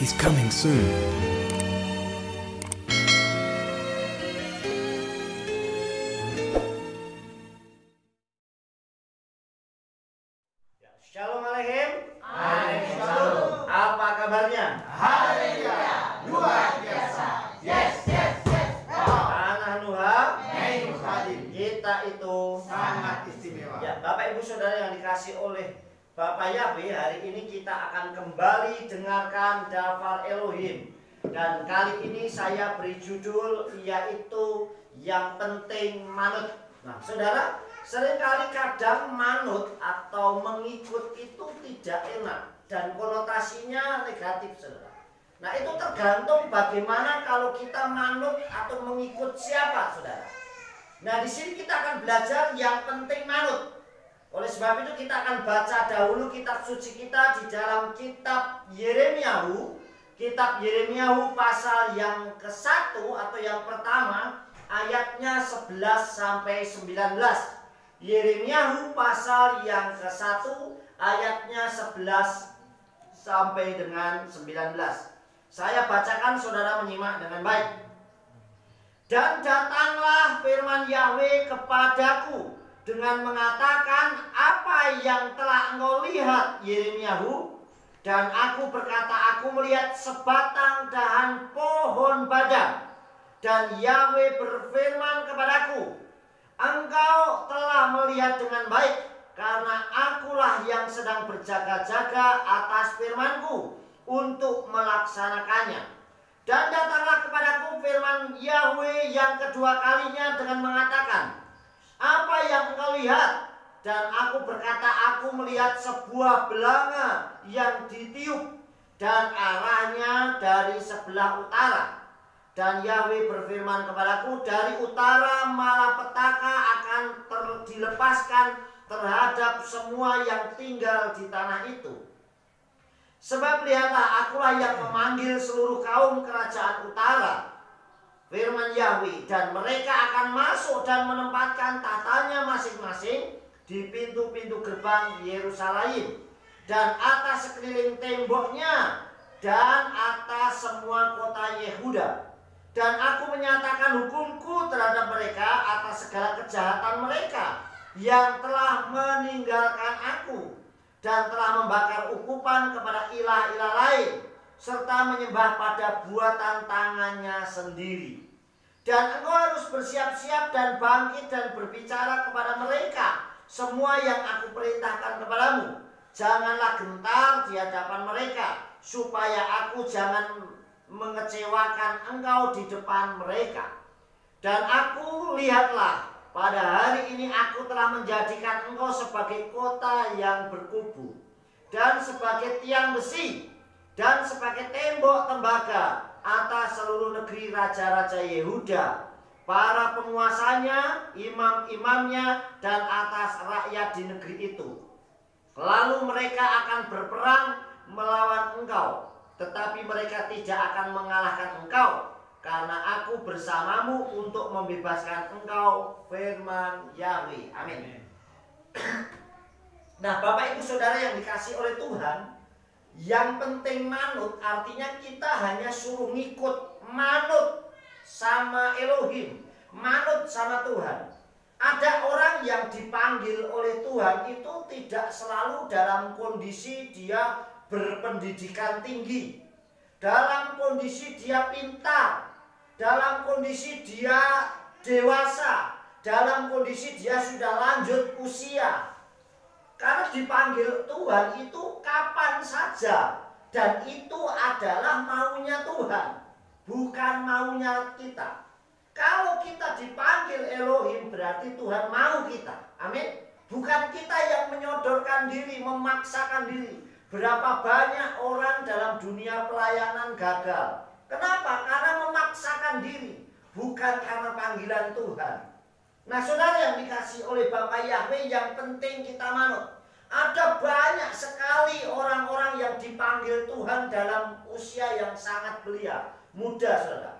He's coming soon. Shalom Aleichem. Shalom. Apa kabarnya? Haleluya, luar biasa. Yes. Tanah Nuha. Neinu Hadim. Kita itu Sangat istimewa. ya, Bapak Ibu Saudara yang dikasih oleh Bapak Yahweh, hari ini kita akan kembali dengarkan Dafar Elohim. Dan kali ini saya beri judul yaitu yang penting manut. Nah, Saudara, seringkali kadang manut atau mengikut itu tidak enak dan konotasinya negatif, Saudara. Nah, itu tergantung bagaimana kalau kita manut atau mengikut siapa, Saudara. Nah, di sini kita akan belajar yang penting manut. Oleh sebab itu kita akan baca dahulu kitab suci kita di dalam kitab Yeremiyahu. Kitab Yeremiyahu pasal yang ke-1 atau yang pertama, ayatnya 11 sampai 19. Yeremiyahu pasal yang ke-1 ayatnya 11 sampai dengan 19. Saya bacakan, saudara menyimak dengan baik. Dan datanglah firman Yahweh kepadaku dengan mengatakan, apa yang telah engkau lihat, Yeremiyahu? Dan aku berkata, aku melihat sebatang dahan pohon badang. Dan Yahweh berfirman kepadaku, engkau telah melihat dengan baik, karena akulah yang sedang berjaga-jaga atas firmanku untuk melaksanakannya. Dan datanglah kepadaku firman Yahweh yang kedua kalinya dengan mengatakan, apa yang engkau lihat? Dan aku berkata, aku melihat sebuah belanga yang ditiup dan arahnya dari sebelah utara. Dan Yahweh berfirman kepadaku, dari utara malapetaka akan dilepaskan terhadap semua yang tinggal di tanah itu. Sebab lihatlah, akulah yang memanggil seluruh kaum kerajaan utara, firman Yahweh, dan mereka akan masuk dan menempatkan tatanya masing-masing di pintu-pintu gerbang Yerusalem dan atas sekeliling temboknya dan atas semua kota Yehuda. Dan aku menyatakan hukumku terhadap mereka atas segala kejahatan mereka yang telah meninggalkan aku dan telah membakar ukupan kepada ilah-ilah lain serta menyembah pada buatan tangannya sendiri. Dan engkau harus bersiap-siap dan bangkit dan berbicara kepada mereka semua yang aku perintahkan kepadamu. Janganlah gentar di hadapan mereka, supaya aku jangan mengecewakan engkau di depan mereka. Dan aku, lihatlah, pada hari ini aku telah menjadikan engkau sebagai kota yang berkubu, dan sebagai tiang besi, dan sebagai tembok tembaga atas seluruh negeri raja-raja Yehuda, para penguasanya, imam-imamnya, dan atas rakyat di negeri itu. Lalu mereka akan berperang melawan engkau, tetapi mereka tidak akan mengalahkan engkau, karena aku bersamamu untuk membebaskan engkau, firman Yahweh. Amin. Nah, Bapak Ibu Saudara yang dikasih oleh Tuhan, yang penting manut artinya kita hanya suruh ngikut, manut sama Elohim, manut sama Tuhan. Ada orang yang dipanggil oleh Tuhan itu tidak selalu dalam kondisi dia berpendidikan tinggi, dalam kondisi dia pintar, dalam kondisi dia dewasa, dalam kondisi dia sudah lanjut usia. Karena dipanggil Tuhan itu kapan saja, dan itu adalah maunya Tuhan, bukan maunya kita. Kalau kita dipanggil Elohim, berarti Tuhan mau kita. Amin. Bukan kita yang menyodorkan diri, memaksakan diri. Berapa banyak orang dalam dunia pelayanan gagal. Kenapa? Karena memaksakan diri, bukan karena panggilan Tuhan. Nah, saudara yang dikasih oleh Bapak Yahweh, yang penting kita manut. Ada banyak sekali orang-orang yang dipanggil Tuhan dalam usia yang sangat belia, muda, saudara.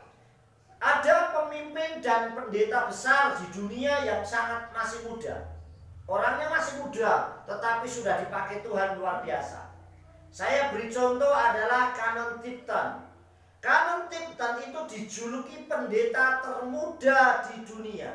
Ada pemimpin dan pendeta besar di dunia yang sangat masih muda. Orangnya masih muda, tetapi sudah dipakai Tuhan luar biasa. Saya beri contoh adalah Canon Tipton. Canon Tipton itu dijuluki pendeta termuda di dunia.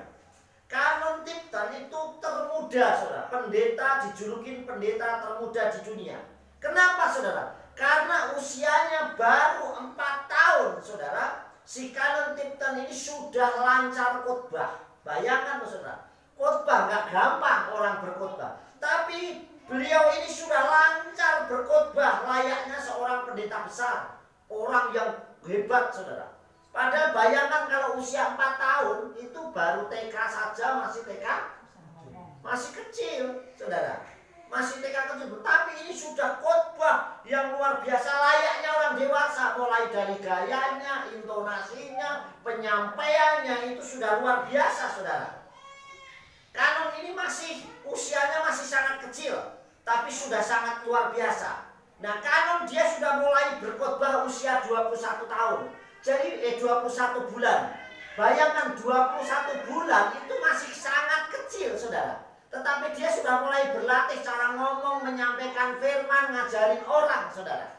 Canon Tipton itu termuda, saudara. Pendeta dijulukin pendeta termuda di dunia. Kenapa, saudara? Karena usianya baru 4 tahun, saudara. Si Canon Tipton ini sudah lancar khotbah. Bayangkan, saudara. Khotbah nggak gampang orang berkhotbah. Tapi beliau ini sudah lancar berkhotbah layaknya seorang pendeta besar. Orang yang hebat, saudara. Padahal bayangkan kalau usia 4 tahun itu baru TK saja, masih TK, masih kecil, saudara. Masih TK kecil, tapi ini sudah khotbah yang luar biasa layaknya orang dewasa. Mulai dari gayanya, intonasinya, penyampaiannya itu sudah luar biasa, saudara. Canon ini usianya masih sangat kecil, tapi sudah sangat luar biasa. Nah, Canon dia sudah mulai berkhotbah usia 21 tahun. Jadi 21 bulan. Bayangkan 21 bulan itu masih sangat kecil, saudara. Tetapi dia sudah mulai berlatih cara ngomong, menyampaikan firman, ngajarin orang, saudara.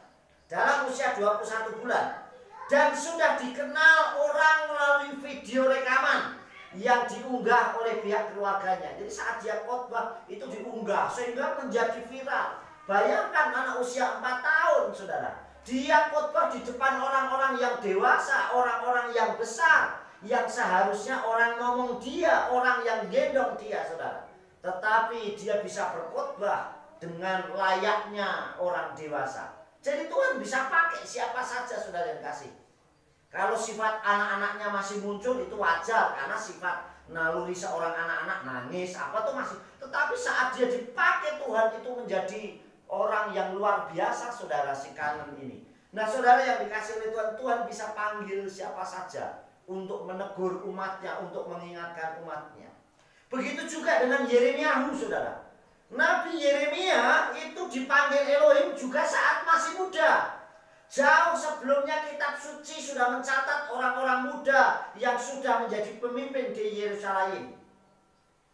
Dalam usia 21 bulan. Dan sudah dikenal orang melalui video rekaman yang diunggah oleh pihak keluarganya. Jadi saat dia khotbah itu diunggah sehingga menjadi viral. Bayangkan anak usia 4 tahun, saudara. Dia khotbah di depan orang-orang yang dewasa, orang-orang yang besar, yang seharusnya orang ngomong dia, orang yang gendong dia, saudara. Tetapi dia bisa berkhotbah dengan layaknya orang dewasa. Jadi Tuhan bisa pakai siapa saja, saudara yang kasih. Kalau sifat anak-anaknya masih muncul itu wajar, karena sifat naluri seorang anak-anak nangis apa tuh masih. Tetapi saat dia dipakai Tuhan itu menjadi orang yang luar biasa, saudara, si Canon ini. Nah, saudara yang dikasih oleh Tuhan, Tuhan bisa panggil siapa saja untuk menegur umatnya, untuk mengingatkan umatnya. Begitu juga dengan Yeremia, saudara. Nabi Yeremia itu dipanggil Elohim juga saat masih muda. Jauh sebelumnya kitab suci sudah mencatat orang-orang muda yang sudah menjadi pemimpin di Yerusalem.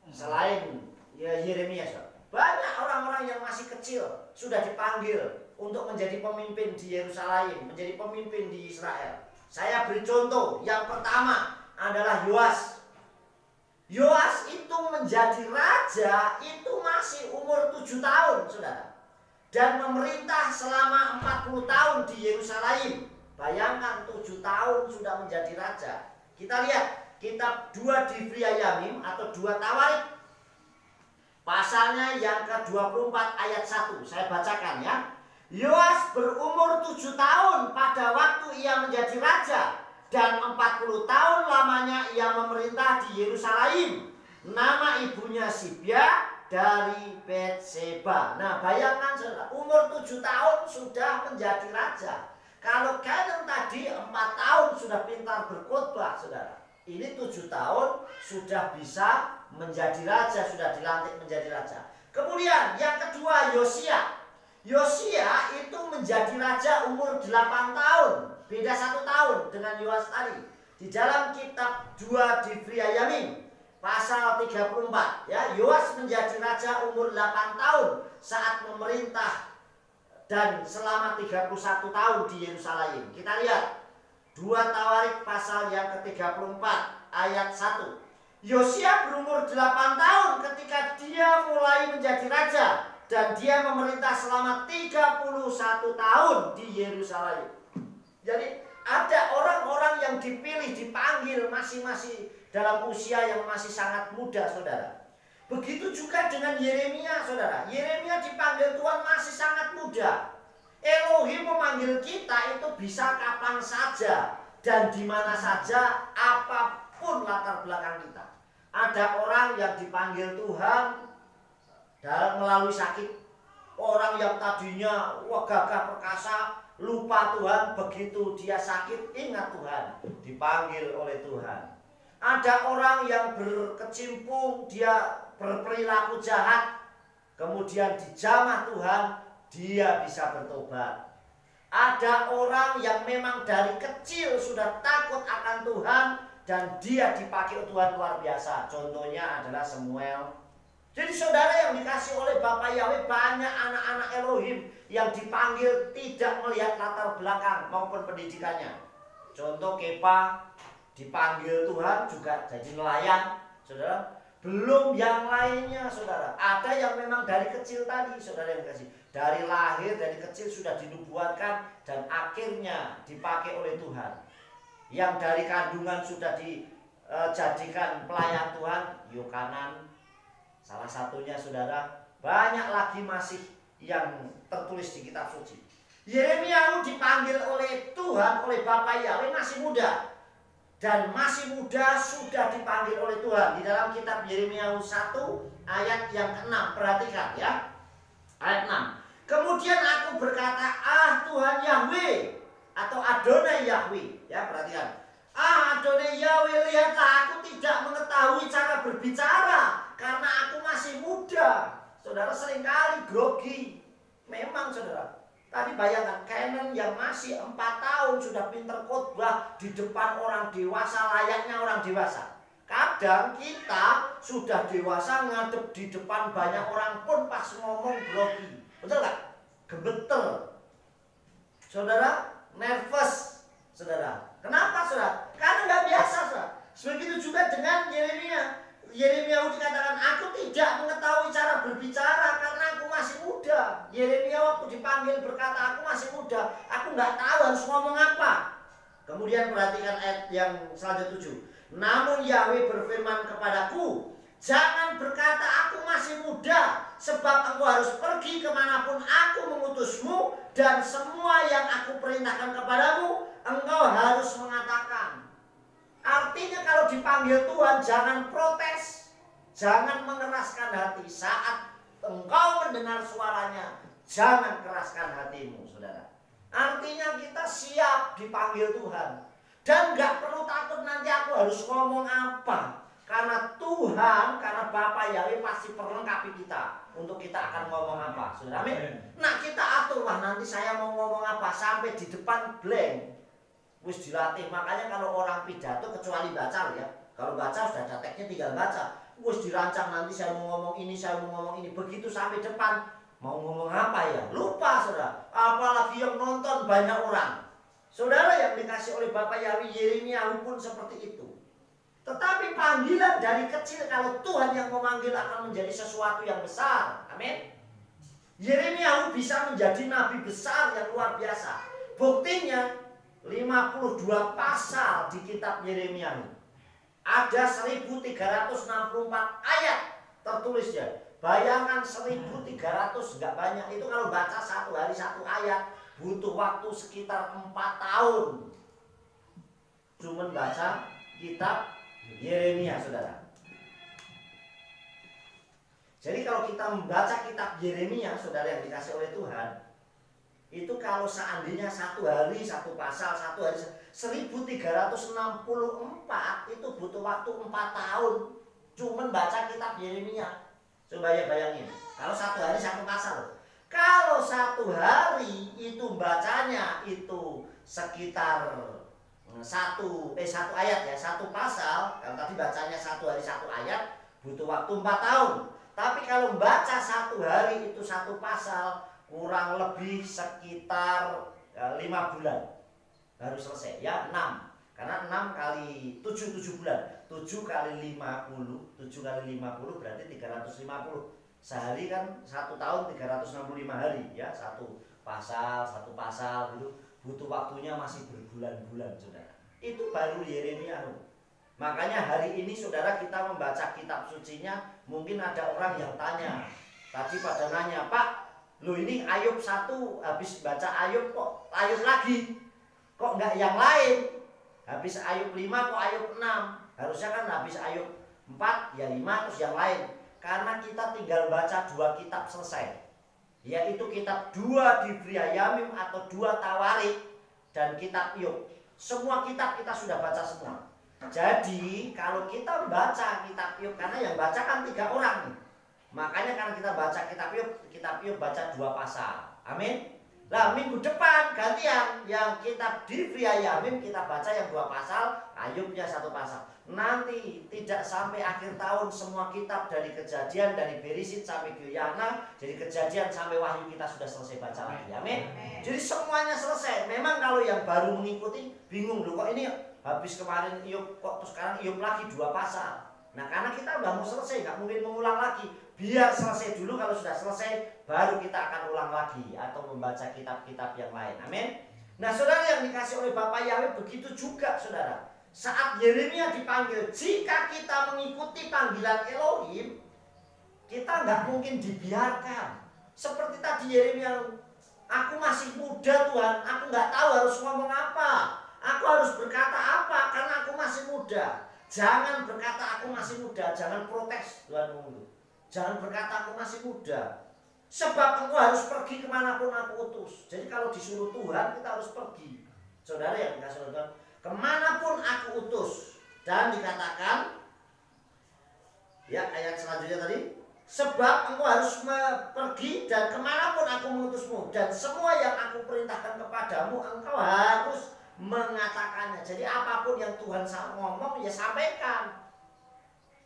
Selain Yeremia, saudara. Banyak orang-orang yang masih kecil sudah dipanggil untuk menjadi pemimpin di Yerusalem, menjadi pemimpin di Israel. Saya beri contoh. Yang pertama adalah Yoas. Yoas itu menjadi raja itu masih umur 7 tahun, saudara. Dan memerintah selama 40 tahun di Yerusalem. Bayangkan 7 tahun sudah menjadi raja. Kita lihat kitab 2 Divriyayamim atau 2 Tawarik. Pasalnya yang ke-24 ayat 1. Saya bacakan ya. Yoas berumur 7 tahun pada waktu ia menjadi raja. Dan 40 tahun lamanya ia memerintah di Yerusalem. Nama ibunya Sibya dari Betseba. Nah, bayangkan saudara, umur 7 tahun sudah menjadi raja. Kalau Canon tadi 4 tahun sudah pintar berkhotbah, saudara. Ini 7 tahun sudah bisa menjadi raja, sudah dilantik menjadi raja. Kemudian yang kedua Yosia. Yosia itu menjadi raja umur 8 tahun. Beda 1 tahun dengan Yoas tadi. Di dalam kitab 2 Divriyayamim pasal 34 ya, Yoas menjadi raja umur 8 tahun saat memerintah dan selama 31 tahun di Yerusalem. Kita lihat 2 Tawarik pasal yang ke-34 ayat 1. Yosia berumur 8 tahun ketika dia mulai menjadi raja dan dia memerintah selama 31 tahun di Yerusalem. Jadi ada orang-orang yang dipilih, dipanggil masih dalam usia yang masih sangat muda, saudara. Begitu juga dengan Yeremia, saudara. Yeremia dipanggil Tuhan masih sangat muda. Elohim memanggil kita itu bisa kapan saja dan di mana saja, apapun latar belakang kita. Ada orang yang dipanggil Tuhan melalui sakit. Orang yang tadinya gagah perkasa, lupa Tuhan, begitu dia sakit ingat Tuhan, dipanggil oleh Tuhan. Ada orang yang berkecimpung, dia berperilaku jahat, kemudian dijamah Tuhan, dia bisa bertobat. Ada orang yang memang dari kecil sudah takut akan Tuhan dan dia dipakai Tuhan luar biasa. Contohnya adalah Samuel. Jadi saudara yang dikasih oleh Bapak Yahweh, banyak anak-anak Elohim yang dipanggil tidak melihat latar belakang maupun pendidikannya. Contoh Kepa dipanggil Tuhan juga jadi nelayan, saudara. Belum yang lainnya, saudara. Ada yang memang dari kecil tadi, saudara yang dikasih. Dari lahir, dari kecil sudah dinubuatkan dan akhirnya dipakai oleh Tuhan. Yang dari kandungan sudah dijadikan pelayan Tuhan, Yohanan salah satunya, saudara. Banyak lagi masih yang tertulis di kitab suci. Yeremia dipanggil oleh Tuhan, oleh Bapak Yahweh masih muda. Dan masih muda sudah dipanggil oleh Tuhan. Di dalam kitab Yeremia 1 ayat yang ke-6. Perhatikan ya. Ayat 6. Kemudian aku berkata, Tuhan Yahweh, atau Adonai Yahweh. Ya, perhatikan. Adonai Yahweh, lihatlah aku tidak mengetahui cara berbicara karena aku masih muda. Saudara seringkali grogi. Memang saudara. Tadi bayangkan Kenan yang masih 4 tahun sudah pinter khotbah di depan orang dewasa, layaknya orang dewasa. Kadang kita sudah dewasa ngadep di depan banyak orang pun pas ngomong grogi. Betul gak? Gemeter. Saudara, nervous. Saudara, kenapa saudara? Karena nggak biasa saudara. Begitu juga dengan Yeremia. Yeremia dikatakan, aku tidak mengetahui cara berbicara karena aku masih muda. Yeremia waktu dipanggil berkata, aku masih muda, aku nggak tahu harus ngomong apa. Kemudian perhatikan ayat yang selanjutnya 7. Namun Yahweh berfirman kepadaku, jangan berkata aku masih muda, sebab engkau harus pergi kemanapun aku mengutusmu, dan semua yang aku perintahkan kepadamu, engkau harus mengatakan. Artinya kalau dipanggil Tuhan jangan protes, jangan mengeraskan hati. Saat engkau mendengar suaranya, jangan keraskan hatimu, saudara. Artinya kita siap dipanggil Tuhan. Dan gak perlu takut nanti aku harus ngomong apa. Karena Tuhan, karena Bapak Yahweh pasti perlengkapi kita untuk kita akan ngomong apa, saudara. Amin. Nah kita aturlah nanti saya mau ngomong apa sampai di depan blank. Wis dilatih. Makanya kalau orang pidato kecuali baca ya. Kalau baca sudah ada teksnya tinggal baca. Wis dirancang nanti saya mau ngomong ini, saya mau ngomong ini. Begitu sampai depan mau ngomong apa ya? Lupa saudara. Apalagi yang nonton banyak orang. Saudara yang dikasih oleh Bapak Yahweh, Yeremia pun seperti itu. Tetapi panggilan dari kecil kalau Tuhan yang memanggil akan menjadi sesuatu yang besar. Amin. Yeremia bisa menjadi nabi besar yang luar biasa. Buktinya 52 pasal di kitab Yeremia. Ada 1364 ayat tertulis ya. Bayangkan 1300 nggak banyak. Itu kalau baca satu hari satu ayat butuh waktu sekitar 4 tahun. Cuman baca kitab Yeremia, saudara. Jadi kalau kita membaca kitab Yeremia, saudara yang dikasih oleh Tuhan, itu kalau seandainya satu hari satu pasal, satu hari 1364 itu butuh waktu 4 tahun. Cuman baca kitab Yeremia. Coba ya bayangin. Kalau satu hari satu pasal. Kalau satu hari itu bacanya itu sekitar satu ayat ya, satu pasal. Kalau tadi bacanya satu hari satu ayat butuh waktu 4 tahun. Tapi kalau baca satu hari itu satu pasal, kurang lebih sekitar 5 bulan baru selesai ya. 6, karena 6 kali 7 bulan, 7 kali 50, 7 kali 50 berarti 350. Sehari kan 1 tahun 365 hari ya, satu pasal gitu. Butuh waktunya masih berbulan-bulan, saudara. Itu baru Yeremia. Makanya hari ini saudara kita membaca kitab sucinya, mungkin ada orang yang tanya tadi pada nanya, Pak, loh ini Ayub 1 habis baca Ayub kok Ayub lagi, kok nggak yang lain? Habis Ayub 5 kok Ayub 6? Harusnya kan habis Ayub 4 ya 5 terus yang lain. Karena kita tinggal baca 2 kitab selesai, yaitu kitab 2 Divriyamim atau 2 Tawarik dan kitab Ayub. Semua kitab kita sudah baca semua. Jadi kalau kita baca kitab Ayub, karena yang baca kan 3 orang nih. Makanya karena kita baca kitab Ayub baca 2 pasal. Amin. Nah, minggu depan gantian yang kitab Divriyayamim kita baca yang 2 pasal, Ayubnya 1 pasal. Nanti tidak sampai akhir tahun semua kitab dari Kejadian, dari Berisit sampai Guyana, dari Kejadian sampai Wahyu kita sudah selesai baca lagi. Amin. Jadi semuanya selesai. Memang kalau yang baru mengikuti bingung loh, kok ini habis kemarin Iub, kok terus sekarang Iub lagi 2 pasal. Nah, karena kita udah mau selesai, nggak mungkin mengulang lagi. Biar selesai dulu, kalau sudah selesai baru kita akan ulang lagi atau membaca kitab-kitab yang lain. Amin. Nah, saudara yang dikasih oleh Bapak Yahweh, begitu juga saudara. Saat Yeremia dipanggil, jika kita mengikuti panggilan Elohim, kita nggak mungkin dibiarkan. Seperti tadi Yeremia, aku masih muda Tuhan, aku nggak tahu harus ngomong apa, aku harus berkata apa karena aku masih muda. Jangan berkata aku masih muda, jangan protes Tuhan ngomong. Jangan berkata aku masih muda, sebab engkau harus pergi kemanapun aku utus. Jadi kalau disuruh Tuhan kita harus pergi. Saudara yang dikasih Tuhan, kemanapun aku utus. Dan dikatakan, ya ayat selanjutnya tadi, sebab engkau harus pergi dan kemanapun aku mengutusmu, dan semua yang aku perintahkan kepadamu engkau harus mengatakannya. Jadi apapun yang Tuhan ngomong ya sampaikan.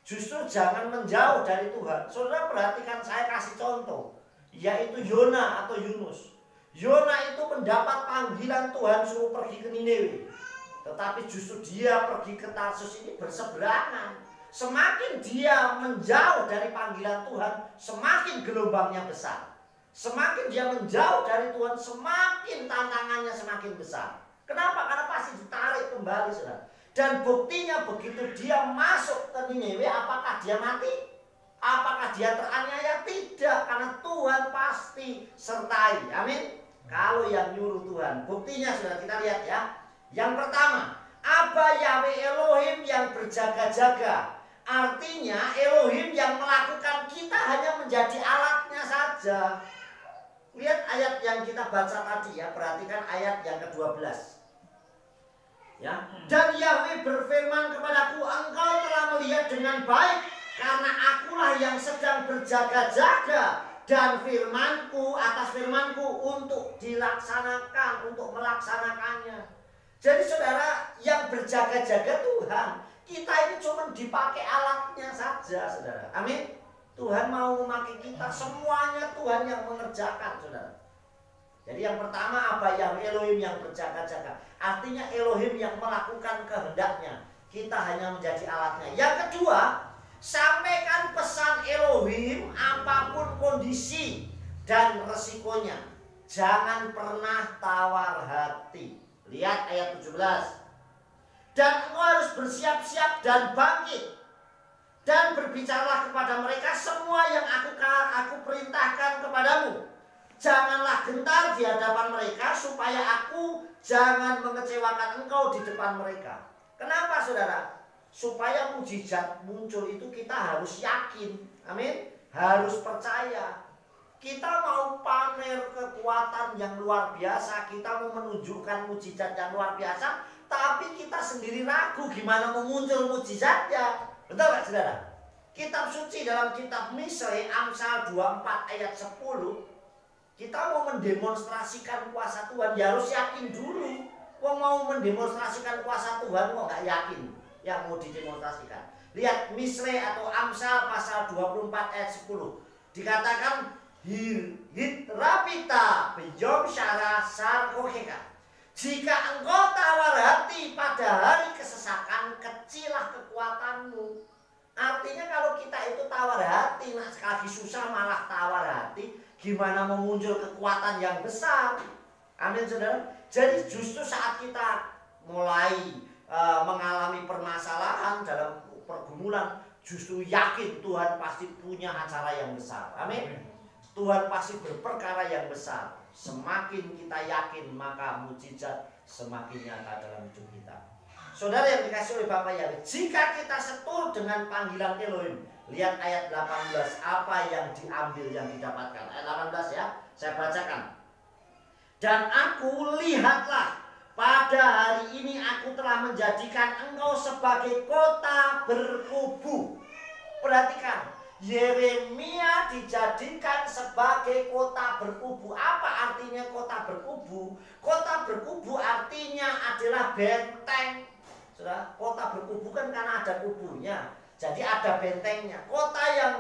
Justru jangan menjauh dari Tuhan. Saudara perhatikan, saya kasih contoh, yaitu Yona atau Yunus. Yona itu mendapat panggilan Tuhan suruh pergi ke Niniwe, tetapi justru dia pergi ke Tarsus ini berseberangan. Semakin dia menjauh dari panggilan Tuhan, semakin gelombangnya besar. Semakin dia menjauh dari Tuhan, semakin tantangannya semakin besar. Kenapa? Karena pasti ditarik kembali, saudara. Dan buktinya begitu dia masuk ke Niniwe, apakah dia mati? Apakah dia teraniaya? Tidak, karena Tuhan pasti sertai. Amin. Kalau yang nyuruh Tuhan, buktinya sudah kita lihat ya. Yang pertama, Abba Yahweh Elohim yang berjaga-jaga. Artinya Elohim yang melakukan, kita hanya menjadi alatnya saja. Lihat ayat yang kita baca tadi ya, perhatikan ayat yang ke-12. Ya. Dan Yahweh berfirman kepadaku, engkau telah melihat dengan baik, karena akulah yang sedang berjaga-jaga, dan firmanku atas firmanku untuk dilaksanakan, untuk melaksanakannya. Jadi saudara, yang berjaga-jaga Tuhan, kita ini cuma dipakai alatnya saja, saudara. Amin. Tuhan mau memakai kita, semuanya Tuhan yang mengerjakan, saudara. Jadi yang pertama, Abba Yahweh Elohim yang berjaga-jaga. Artinya Elohim yang melakukan kehendaknya. Kita hanya menjadi alatnya. Yang kedua, sampaikan pesan Elohim apapun kondisi dan resikonya. Jangan pernah tawar hati. Lihat ayat 17. Dan engkau harus bersiap-siap dan bangkit, dan berbicaralah kepada mereka semua yang aku perintahkan kepadamu. Janganlah gentar di hadapan mereka, supaya aku jangan mengecewakan engkau di depan mereka. Kenapa saudara? Supaya mujizat muncul itu kita harus yakin. Amin. Harus percaya. Kita mau pamer kekuatan yang luar biasa, kita mau menunjukkan mujizat yang luar biasa, tapi kita sendiri ragu gimana mau muncul mujizatnya. Betul gak saudara? Kitab suci dalam kitab Misre Amsal 24 ayat 10, kita mau mendemonstrasikan kuasa Tuhan, ya harus yakin dulu. Kok mau mendemonstrasikan kuasa Tuhan kok nggak yakin yang mau didemonstrasikan? Lihat Misre atau Amsal pasal 24 ayat 10. Dikatakan Hitrapita beyom syara sarkoheka. Jika engkau tawar hati pada hari kesesakan, kecilah kekuatanmu. Artinya kalau kita itu tawar hati, nah lagi susah malah tawar hati, gimana mau muncul kekuatan yang besar? Amin saudara. Jadi justru saat kita mulai mengalami permasalahan dalam pergumulan, justru yakin Tuhan pasti punya acara yang besar. Amin. Tuhan pasti berperkara yang besar. Semakin kita yakin, maka mujizat semakin nyata dalam hidup kita. Saudara yang dikasih oleh Bapak Yahweh, jika kita setur dengan panggilan Elohim, lihat ayat 18, apa yang diambil, yang didapatkan. Ayat 18 ya, saya bacakan. Dan aku lihatlah, pada hari ini aku telah menjadikan engkau sebagai kota berkubu. Perhatikan, Yeremia dijadikan sebagai kota berkubu. Apa artinya kota berkubu? Kota berkubu artinya adalah benteng. Sudah, kota berkubu kan karena ada kubunya, jadi ada bentengnya. Kota yang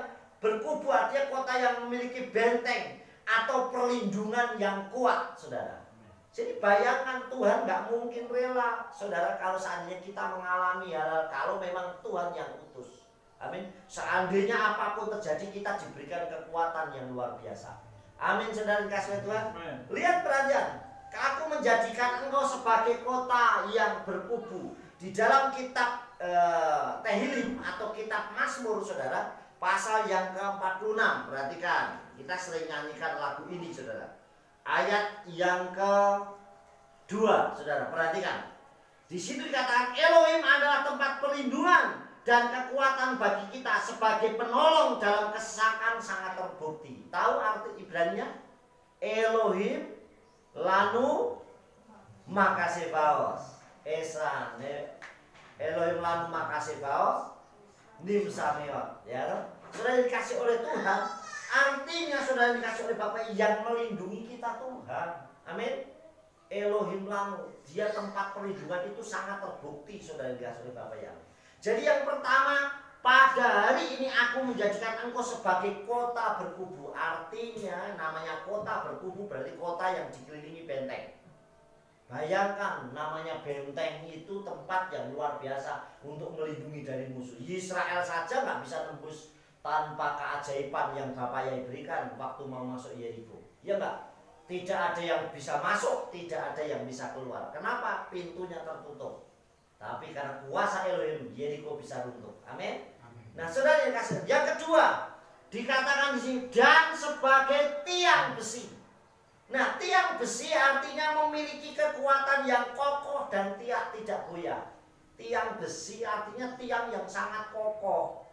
berkubu artinya kota yang memiliki benteng atau perlindungan yang kuat, saudara. Jadi bayangkan, Tuhan nggak mungkin rela, saudara, kalau seandainya kita mengalami hal kalau memang Tuhan yang utus. Amin. Seandainya apapun terjadi, kita diberikan kekuatan yang luar biasa. Amin, saudara dikasih Tuhan. Lihat perhatian, aku menjadikan engkau sebagai kota yang berkubu. Di dalam kitab Tehillim atau kitab Mazmur, saudara, pasal yang ke-46. Perhatikan, kita sering nyanyikan lagu ini, saudara. Ayat yang ke-2, saudara, perhatikan. Di situ dikatakan Elohim adalah tempat perlindungan dan kekuatan bagi kita, sebagai penolong dalam kesesakan sangat terbukti. Tahu arti Ibraninya? Elohim lanu makasebaos. Esa Elohim lanu makasebaos nim sameot. Ya, saudara dikasih oleh Tuhan, artinya saudara dikasih oleh Bapa yang melindungi kita, Tuhan. Amin. Elohim lanu, dia tempat perlindungan itu sangat terbukti, saudara dikasih oleh Bapa yang. Jadi yang pertama, pada hari ini aku menjadikan engkau sebagai kota berkubu. Artinya namanya kota berkubu berarti kota yang dikelilingi benteng. Bayangkan, namanya benteng itu tempat yang luar biasa untuk melindungi dari musuh. Israel saja nggak bisa tembus tanpa keajaiban yang Bapak Yai berikan waktu mau masuk Yeriko. Ya enggak? Tidak ada yang bisa masuk, tidak ada yang bisa keluar. Kenapa? Pintunya tertutup. Tapi karena kuasa Elohim, Yeriko bisa runtuh. Amin. Nah, saudara yang kasih. Yang kedua, dikatakan di sini dan sebagai tiang besi. Nah, tiang besi artinya memiliki kekuatan yang kokoh dan tidak goyah. Tiang besi artinya tiang yang sangat kokoh,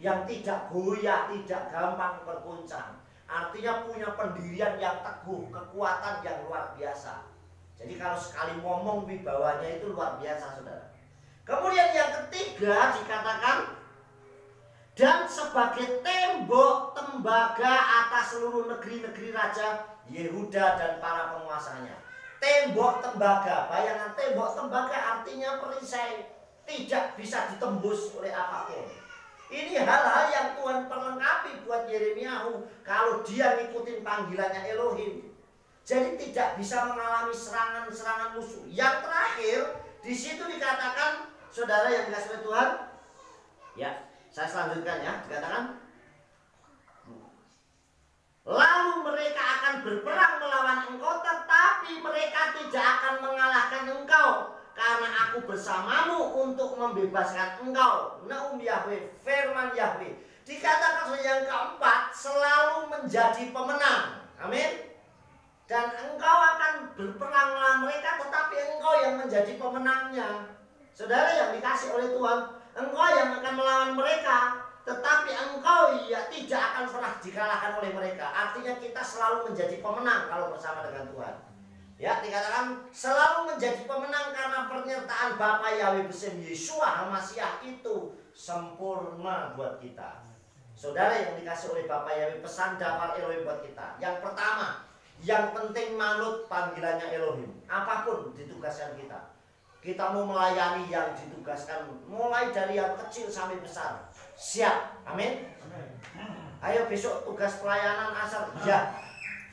yang tidak goyah, tidak gampang berguncang. Artinya punya pendirian yang teguh, kekuatan yang luar biasa. Jadi kalau sekali ngomong wibawanya itu luar biasa, saudara. Kemudian yang ketiga dikatakan dan sebagai tembok tembaga atas seluruh negeri-negeri raja Yehuda dan para penguasanya. Tembok tembaga, bayangan tembok tembaga artinya perisai, tidak bisa ditembus oleh apapun. Ini hal-hal yang Tuhan perlengkapi buat Yeremia kalau dia ngikutin panggilannya Elohim. Jadi tidak bisa mengalami serangan-serangan musuh. Yang terakhir di situ dikatakan, saudara yang dikasih oleh Tuhan, ya, saya selanjutkan ya, dikatakan lalu mereka akan berperang melawan engkau, tetapi mereka tidak akan mengalahkan engkau, karena aku bersamamu untuk membebaskan engkau. Naum Yahweh, firman Yahweh. Dikatakan yang keempat, selalu menjadi pemenang. Amin. Dan engkau akan berperang melawan mereka, tetapi engkau yang menjadi pemenangnya. Saudara yang dikasih oleh Tuhan, engkau yang akan melawan mereka, tetapi engkau ya tidak akan pernah dikalahkan oleh mereka. Artinya kita selalu menjadi pemenang kalau bersama dengan Tuhan. Ya, dikatakan selalu menjadi pemenang karena penyertaan Bapa Yahweh Besem Yeshua HaMashiach itu sempurna buat kita. Saudara yang dikasih oleh Bapa Yahweh, pesan daftar Elohim buat kita. Yang pertama, yang penting manut panggilannya Elohim. Apapun ditugaskan kita. Kita mau melayani yang ditugaskan, mulai dari yang kecil sampai besar. Siap, amin. Ayo besok tugas pelayanan asar, ya.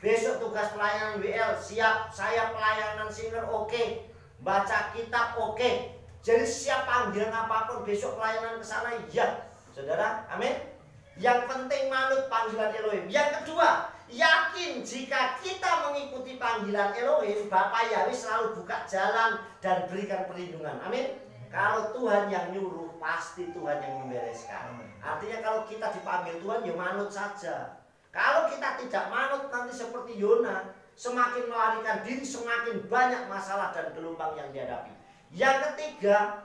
Besok tugas pelayanan WL, siap. Saya pelayanan singer, oke. Baca kitab, oke. Jadi siap panggilan apapun, besok pelayanan ke sana, ya. Saudara, amin. Yang penting manut panggilan Elohim. Yang kedua, yakin jika kita mengikuti panggilan Elohim, Bapa Yahweh selalu buka jalan dan berikan perlindungan. Amin. Kalau Tuhan yang nyuruh, pasti Tuhan yang membereskan. Artinya kalau kita dipanggil Tuhan, ya manut saja. Kalau kita tidak manut, nanti seperti Yona, semakin melarikan diri, semakin banyak masalah dan gelombang yang dihadapi. Yang ketiga,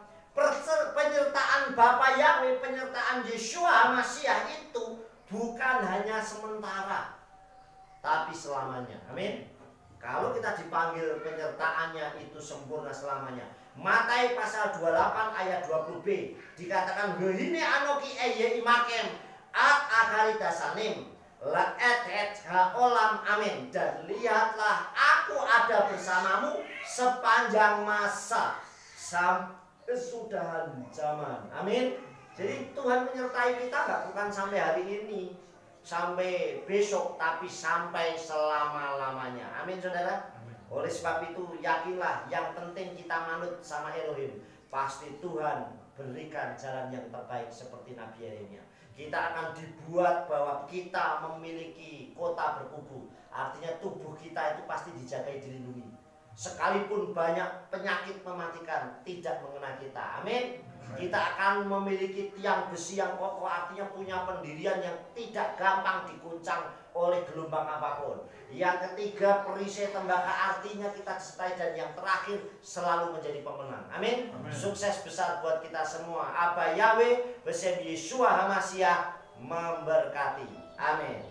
penyertaan Bapa Yahweh, penyertaan Yeshua HaMashiach itu bukan hanya sementara, tapi selamanya. Amin. Kalau kita dipanggil, penyertaannya itu sempurna selamanya. Matai pasal 28 ayat 20b dikatakan, "Hine anoki eye imakem, At akaridasanim la et olam amin. Dan lihatlah aku ada bersamamu sepanjang masa sampai kesudahan zaman. Amin. Jadi Tuhan menyertai kita bukan sampai hari ini, sampai besok, tapi sampai selama-lamanya. Amin saudara. Oleh sebab itu yakinlah, yang penting kita manut sama Elohim. Pasti Tuhan berikan jalan yang terbaik seperti Nabi Yeremia. Kita akan dibuat bahwa kita memiliki kota berkubu. Artinya tubuh kita itu pasti dijagai, dilindungi. Sekalipun banyak penyakit mematikan, tidak mengenai kita. Amin. Kita akan memiliki tiang besi yang kokoh, artinya punya pendirian yang tidak gampang diguncang oleh gelombang apapun. Yang ketiga, perisai tembaka, artinya kita disertai. Dan yang terakhir, selalu menjadi pemenang. Amin. Sukses besar buat kita semua. Aba Yahweh Besem Yeshua HaMashiach memberkati. Amin.